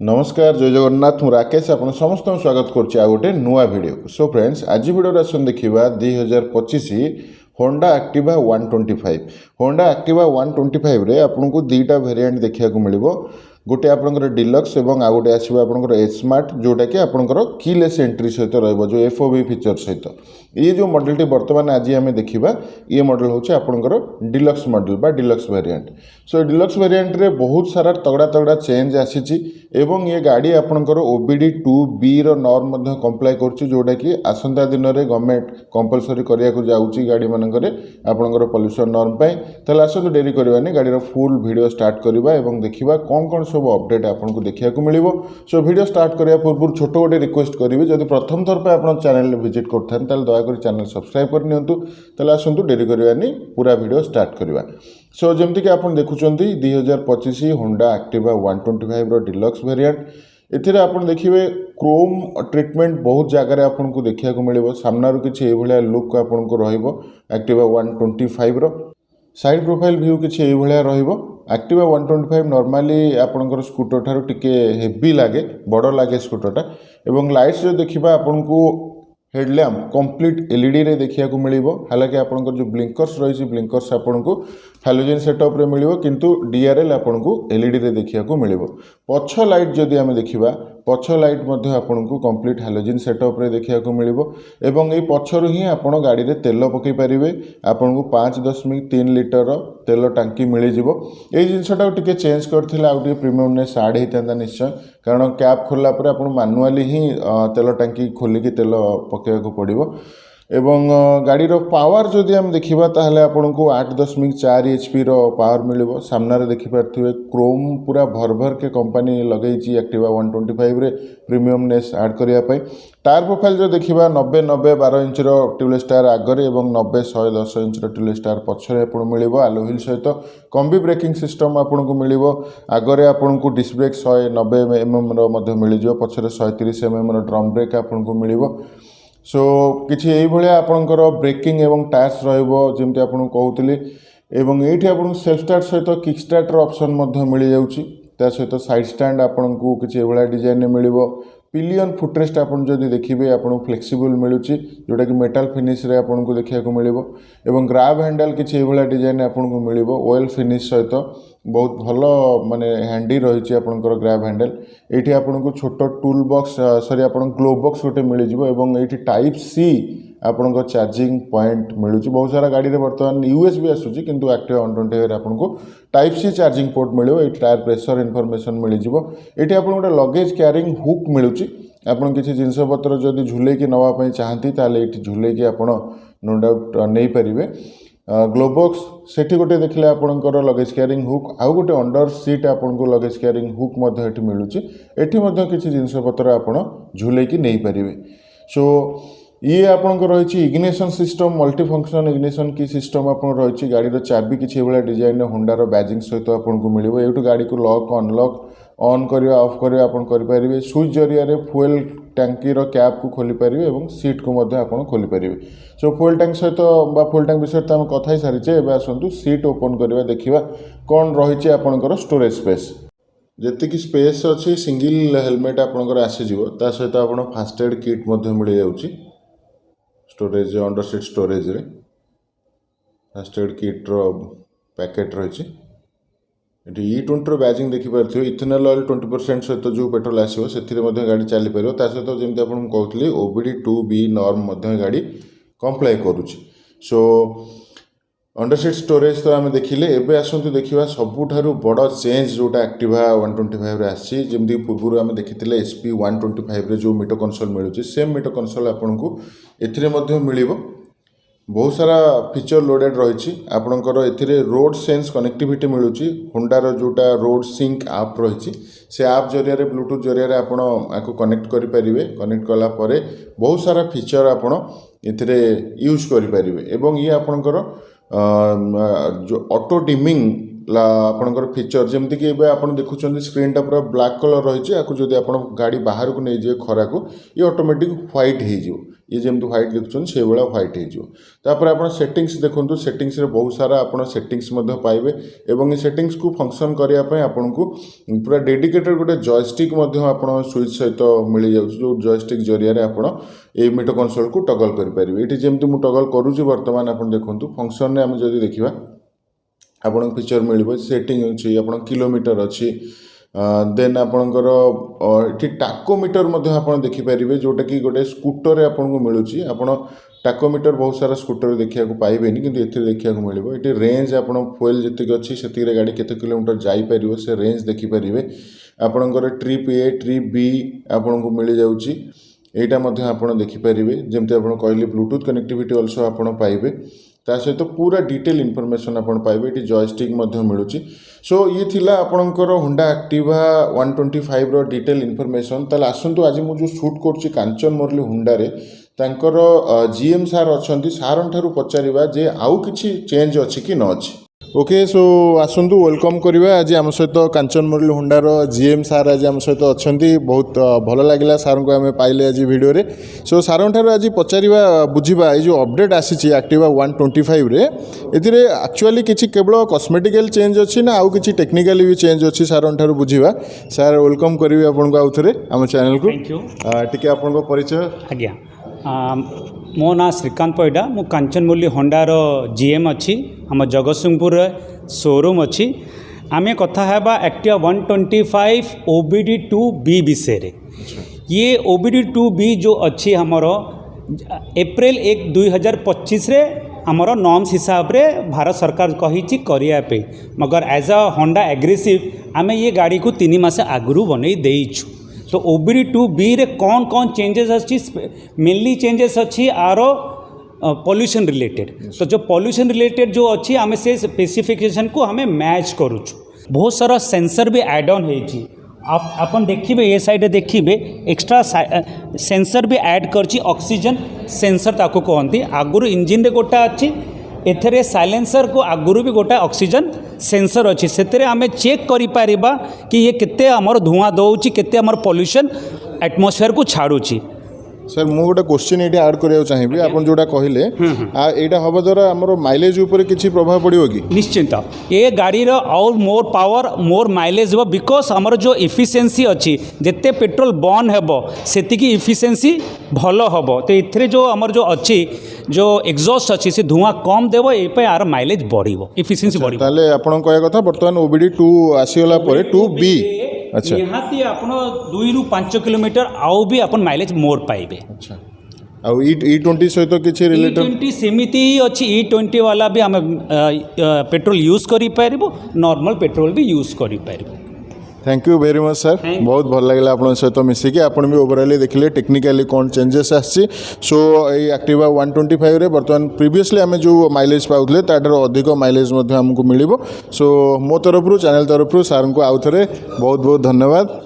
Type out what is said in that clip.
नमस्कार जय जगन्नाथ मु राकेश आपण समस्त स्वागत करछि आ गोटे नुआ वीडियो। सो फ्रेंड्स आज वीडियो आसन देखिबा 2025 होंडा एक्टिवा 125 रे आपनको दुईटा वेरिएंट देखिया को मिलिबो। गोटे आपनकर डिलक्स एवं आ गोटे आसीबो आपनकर एच स्मार्ट जोटा कि आपनकर कीलेस एंट्री सहित रहइबो जो एफओबी फीचर सहित। ये जो मॉडल टी वर्तमान आज आम देखा ये मॉडल हूँ आपनकर डिलक्स मॉडल बा डिलक्स वेरिएंट। सो डिलक्स वेरिएंट रे बहुत सारा तगड़ा तगड़ा चेंज आसीची एवं ये गाड़ी आपनकर ओबीडी 2B रो नॉर्म मध्ये कंप्लाई करछि जोटा कि आसंता दिन रे गवर्नमेंट कंपलसरी करिया को जाउची गाड़ी मानकरे आपनकर पोल्यूशन नॉर्म पय। तले आसो देरी करबानी गाड़ी रो फुल वीडियो स्टार्ट करबा एवं देखिबा कोन कोन सब अपडेट आपनको देखिया को मिलिबो। सो वीडियो स्टार्ट करिया पूर्व छोट गोटे रिक्वेस्ट करिवे जदि प्रथम थर पे आपन चैनल विजिट करथान ताले दया कर चैनल सब्सक्राइब कर नियंतु। तले आसंतु देरी करबानी पूरा वीडियो स्टार्ट करबा। सो जमती कि आपन देखुचंती 2025 होंडा एक्टिवा 125 रो डिलक्स वेरिएंट। एथिरे आपन देखिबे क्रोम ट्रीटमेंट बहुत जगह रे आपन को देखिया को मिलिबो। सामनारु किछि ए भलिया लुक आपन को रहइबो एक्टिवा 125 रो। साइड प्रोफाइल व्यू किछि ए भलिया रहइबो। एक्टिवा 125 नॉर्मली आपनकर स्कूटर ठारो टिके हेवी लागे बड़ लागे स्कूटरटा एवं लाइट्स जो देखिबा आपन को हेडलैम्प कंप्लीट एलईडी रे देखिया को मिलिबो। हालांकि आपनकर जो ब्लिंकर्स रहिछि ब्लिंकर्स आपन को हैलोजन सेटअप रे मिलिबो किंतु डीआरएल आपन को एलईडी रे देखिया को मिलिबो। पछ लाइट जदि आमे देखिबा पछ लाइट मध्ये आपन को कंप्लीट हैलोजन सेटअप रे देखिया को मिलिबो एवं ए पछरु ही आपन गाड़ी रे तेल पकई परिबे। आपन को 5.3 लीटर तेल टांकी मिली जिवो। ए जिंसटा टिके चेंज करथिला आ टिके प्रीमियमनेस ऐड हेतांदा निश्चय कारण कैप खोलला पर आपन मैनुअली ही तेल टांकी खोली के तेल पकेया को पड़िबो। एवं गाड़ी रो पावर जदि हम देखिबा ताहले आपन को 8.4 एचपी रो पावर मिलिबो। सामना रे देखि परथिबे क्रोम पूरा भर के कंपनी लगैछि एक्टिवा 125 रे प्रीमियमनेस ऐड करिया पय। टायर प्रोफाइल जो देखिबा 90-90-12 इंच रो ट्यूबलेस टायर आगरे एवं 90-110 इंच रो ट्यूबलेस टायर पछरे आपन मिलिबो। एलॉय व्हील सहित कॉम्बी ब्रेकिंग सिस्टम आपन को मिलिबो। आगरे आपन को डिस्क ब्रेक 190 mm रो मध्ये मिलि जिवो। पछरे 130 mm रो ड्रम ब्रेक आपन को मिलिबो। सो किछि एई भलिया आपनकर ब्रेकिंग एवं टायर्स रहइबो जेमति आपन कहउतली एवं एठी आपन सेल्फ स्टार्ट सहित किक स्टार्टर ऑप्शन मध्ये मिलि जाउची। ता सहित साइड स्टैंड आपन को किछि एई भलिया डिजाइन ने मिलिबो। पिलियन फुटरेस्ट आपन जदि देखिबे आपन फ्लेक्सिबल मिलुची जोटा कि मेटल फिनिश रे आपन को देखिया को मिलिबो एवं ग्रैब हैंडल किछि एई भलिया डिजाइन आपन को मिलिबो। ऑयल फिनिश सहित बहुत भलो माने हैंडी रहिछि आपनकर ग्रैब हैंडल। एठी आपन को छोटो टूल बॉक्स सॉरी आपन ग्लोव बॉक्स गोटे मिलि जिवो एवं एठी टाइप सी आपन चार्जिंग पॉइंट मिलुची। बहुत सारा गाड़ी रे वर्तमान यूएसबी आसुची किंतु एक्टिवा 125 रे आपन को टाइप सी चार्जिंग पोर्ट मिलिबो। एठी टायर प्रेशर इन्फॉर्मेशन मिलि जिवो। एठी आपन गोटे लगेज कैरिंग हुक मिलुची। आपन किछि जिंस पत्र जदि झुले की नवा पई चाहंती ताले एठी झुले की आपन नो डाउट नै परिबे। ग्लोव बॉक्स सेठी गोटे देखले आपनकर लगेज कैरिंग हुक आउ गोटे अंडर सीट आपन को लगेज कैरिंग हुक मध्ये एठी मिलुची। एठी मध्ये किछि जिंस पत्र आपन झुले की नै परिबे। सो ये आपनकर रहिछि ignition system multi function ignition की सिस्टम आपन रहिछि। गाड़ी रो चाबी किछि एभला डिजाइन होंडा रो बैजिंग सहित आपन को मिलिबो। एठु गाड़ी को लॉक अनलॉक ऑन करिया ऑफ करिया आपन करि परिबे। स्विच जरिया रे फ्यूल टंकी रो कैप को खोली परिबे एवं सीट को मध्ये आपन खोली परिबे। सो फ्यूल टैंक सहित बा फ्यूल टैंक विषय त हम कथा ही सारिचे। एबे आसंतु सीट ओपन करिवा देखिबा कोन रहिछि आपनकर स्टोरेज स्पेस। जति कि स्पेस अछि सिंगल हेलमेट आपनकर आसी जिवो ता सहित आपन फास्ट एड किट मध्ये मिलि जाउछि। स्टोरेज अंडर सीट स्टोरेज रे फास्ट एड किट रो पैकेट रहिछि। एटी E20 रो बैजिंग देखि परथियो। इथेनॉल ऑयल 20% सहित जो पेट्रोल आसीबो सेथिरे मध्ये गाड़ी चली परिबो। ता सहित जेमति आपन कहउतली ओबीडी 2B नॉर्म मध्ये गाड़ी कंप्लाई करूछि। सो अंडर सीट स्टोरेज तो आम देखिले। एबे आसंतु देखिबा सबुठारु बड़ चेंज जोटा एक्टिवा 125 रे आसी। जेमति पूर्व आम देखिथिले SP 125 रे जो मीटर कंसोल मिलुछि सेम मीटर कंसोल आपन को एथिरे मध्ये मिलिबो। बहुत सारा फीचर लोडेड रहिछि आपनकर। एथिरे रोड सेंस कनेक्टिविटी मिलुछि। होंडा रो जोटा रोड सिंक ऐप रहिछि से ऐप जरिया रे ब्लूटूथ जरिया रे आपन आको कनेक्ट करि परिबे। कनेक्ट कला परे बहुत सारा फीचर आपन एथिरे यूज करि परिबे एवं ये आपनकर जो ऑटो डिमिंग ଆପଣଙ୍କର ଫିଚର ଯେମିତିକି ଏବେ ଆପଣ ଦେଖୁଛନ୍ତି ସ୍କ୍ରିନ୍ଟା ପୁରା ବ୍ଲାକ୍ କଲର୍ ରହିଛି। ଆକୁ ଯଦି ଆପଣ ଗାଡ଼ି ବାହାରକୁ ନେଇଯିବେ ଖରାକୁ, ଇଏ ଅଟୋମେଟିକ୍ ହ୍ୱାଇଟ୍ ହେଇଯିବ। ଇଏ ଯେମିତି ହ୍ୱାଇଟ୍ ଦେଖୁଛନ୍ତି ସେଇଭଳିଆ ହ୍ୱାଇଟ୍ ହେଇଯିବ। ତାପରେ ଆପଣ ସେଟିଂସ୍ ଦେଖନ୍ତୁ, ସେଟିଂସରେ ବହୁତ ସାରା ଆପଣ ସେଟିଂସ୍ ମଧ୍ୟ ପାଇବେ ଏବଂ ଏ ସେଟିଂସକୁ ଫଙ୍କସନ୍ କରିବା ପାଇଁ ଆପଣଙ୍କୁ ପୁରା ଡେଡିକେଟେଡ୍ ଗୋଟେ ଜୟଷ୍ଟିକ୍ ମଧ୍ୟ ଆପଣ ସୁଇଚ୍ ସହିତ ମିଳିଯାଉଛି, ଯେଉଁ ଜୟଷ୍ଟିକ୍ ଜରିଆରେ ଆପଣ এই ମିଟର କନସୋଲକୁ ଟଗଲ୍ କରିପାରିବେ। ଏଠି ଯେମିତି ମୁଁ ଟଗଲ୍ କରୁଛି ବର୍ତ୍ତମାନ ଆପଣ ଦେଖନ୍ତୁ, ଫଙ୍କସନ୍ରେ ଆମେ ଯଦି ଦେଖିବା ଆପଣଙ୍କୁ ଫିଚର ମିଳିବ, ସେଟିଂ ଅଛି, ଆପଣ କିଲୋମିଟର ଅଛି, ଦେନ୍ ଆପଣଙ୍କର ଏଠି ଟାକୋମିଟର ମଧ୍ୟ ଆପଣ ଦେଖିପାରିବେ, ଯେଉଁଟାକି ଗୋଟେ ସ୍କୁଟରରେ ଆପଣଙ୍କୁ ମିଳୁଛି। ଆପଣ ଟାକୋମିଟର ବହୁତ ସାରା ସ୍କୁଟରରେ ଦେଖିବାକୁ ପାଇବେନି, କିନ୍ତୁ ଏଥିରେ ଦେଖିବାକୁ ମିଳିବ। ଏଠି ରେଞ୍ଜ ଆପଣ ଫୁଏଲ୍ ଯେତିକି ଅଛି ସେତିକିରେ ଗାଡ଼ି କେତେ କିଲୋମିଟର ଯାଇପାରିବ ସେ ରେଞ୍ଜ ଦେଖିପାରିବେ। ଆପଣଙ୍କର ଟ୍ରିପ୍ ଏ ଟ୍ରିପ୍ ବି ଆପଣଙ୍କୁ ମିଳିଯାଉଛି, এইটা ମଧ୍ୟ ଆପଣ ଦେଖିପାରିବେ। ଯେମିତି ଆପଣ କହିଲେ ବ୍ଲୁଟୁଥ୍ କନେକ୍ଟିଭିଟି ଅଲସୋ ଆପଣ ପାଇବେ, ତା ସହିତ ପୁରା ଡିଟେଲ୍ ଇନଫର୍ମେସନ୍ ଆପଣ ପାଇବେ। ଏଠି ଜୟଷ୍ଟିକ୍ ମଧ୍ୟ ମିଳୁଛି। ସୋ ଇଏ ଥିଲା ଆପଣଙ୍କର ହୋଣ୍ଡା ଆକ୍ଟିଭା 125ର ଡିଟେଲ୍ ଇନଫର୍ମେସନ୍। ତାହେଲେ ଆସନ୍ତୁ ଆଜି ମୁଁ ଯେଉଁ ସୁଟ୍ କରୁଛି କାଞ୍ଚନ ମୁରଲି ହୋଣ୍ଡାରେ, ତାଙ୍କର GM ସାର୍ ଅଛନ୍ତି, ସାର୍ଙ୍କ ଠାରୁ ପଚାରିବା ଯେ ଆଉ କିଛି ଚେଞ୍ଜ ଅଛି କି ନ ଅଛି। ओके सो आसतु वेलकम करवा। आज आम सहित कांचन मुरली होंडार GM सार आज आम सहित अच्छा, बहुत भल लगे सार को आम पाइले आज वीडियो रे। सो सार आज पचारा बुझा ये जो अपडेट आसी एक्टिवा 125 रे, ए एक्चुअली किसी केवल कॉस्मेटिकल चेंज अच्छी ना आउ किसी टेक्निकली भी चेंज अच्छी, सार बुझा। सार वेलकम करी आपको आउ थे आम चैनल को। टी आप परिचय। आज्ञा मो ना श्रीकांत पैडा, मु कांचन मुरली होंडार GM अच्छी, आम जगतसिंहपुर शोरूम अच्छी। आमे कथा हेबा एक्टिवा 125 OBD2B विषय। ये OBD2B जो अच्छी हमर अप्रैल 1 2025 रे हमर नॉर्म्स हिसाब रे भारत सरकार कही करिया पे, मगर एज अ होंडा एग्रेसिव आमे ये गाड़ी को 3 मास आगु बनै देइछु। तो OBD2B रे कौन कौन चेंजेस अच्छी, मेनली चेंजेस अच्छी आर पॉल्यूशन रिलेटेड। तो जो पॉल्यूशन रिलेटेड जो अच्छी आम से स्पेसिफिकेशन को हमें मैच करुचु। बहुत सारा सेंसर भी एड ऑन होइछि। आपन देखिबे ये साइड देखिबे एक्स्ट्रा सेंसर भी ऐड करछि, ऑक्सीजन सेंसर ताको कहंती। आगुरु इंजिन रे गोटा अच्छी, एथरे साइलेंसर को आगुरु भी गोटा ऑक्सीजन सेंसर अच्छी। सेतरे आमे चेक करि पारिबा कि ये केते हमर धुआं दउछि, केते हमर पॉल्यूशन एटमॉस्फेयर को छाड़ुछि। सर मु गोटे क्वेश्चन ये ऐड करिया चाहिए, आपन जोटा कहले एटा हबा द्वारा हमर माइलेज ऊपर किछि प्रभाव पड़िबो कि? निश्चिंत ये गाड़ी रो और मोर पावर मोर माइलेज हो, बिकॉज हमर जो इफिशिएंसी अच्छी, जिते पेट्रोल बर्न हेबो सेति की इफिशिएंसी भलो हबो। तो इथरे जो हमर जो अच्छी जो एग्जॉस्ट अच्छी से धुआं कम देबो, ए पे आर माइलेज बढ़िबो, इफिशिएंसी बढ़िबो। ताले आपन कहया कथा वर्तमान OBD2 आसीगला परे 2B। अच्छा, यहाँ ती आपण 2 ରୁ 5 किलोमीटर आउ भी अपन माइलेज मोर पाइबे। अच्छा, आउ E20 सहित किछि रिलेटेड? E20 सेमिति ही अच्छी। E20 वाला भी आम पेट्रोल यूज करि पारिबो, नॉर्मल पेट्रोल भी यूज करि पारिबो। Thank you very much sir, बहुत भल लगे आप सहित मिसिकी। आपन भी ओवरऑल देखिले टेक्निकली कौन चेंजेस आसी। सो ये एक्टिवा 125 रे बर्तमान प्रीवियसली आम जो माइलेज पाउले तार अधिक माइलेज आमको मिल। सो मो तरफ चैनल तरफ सार को आउ थे बहुत बहुत धन्यवाद।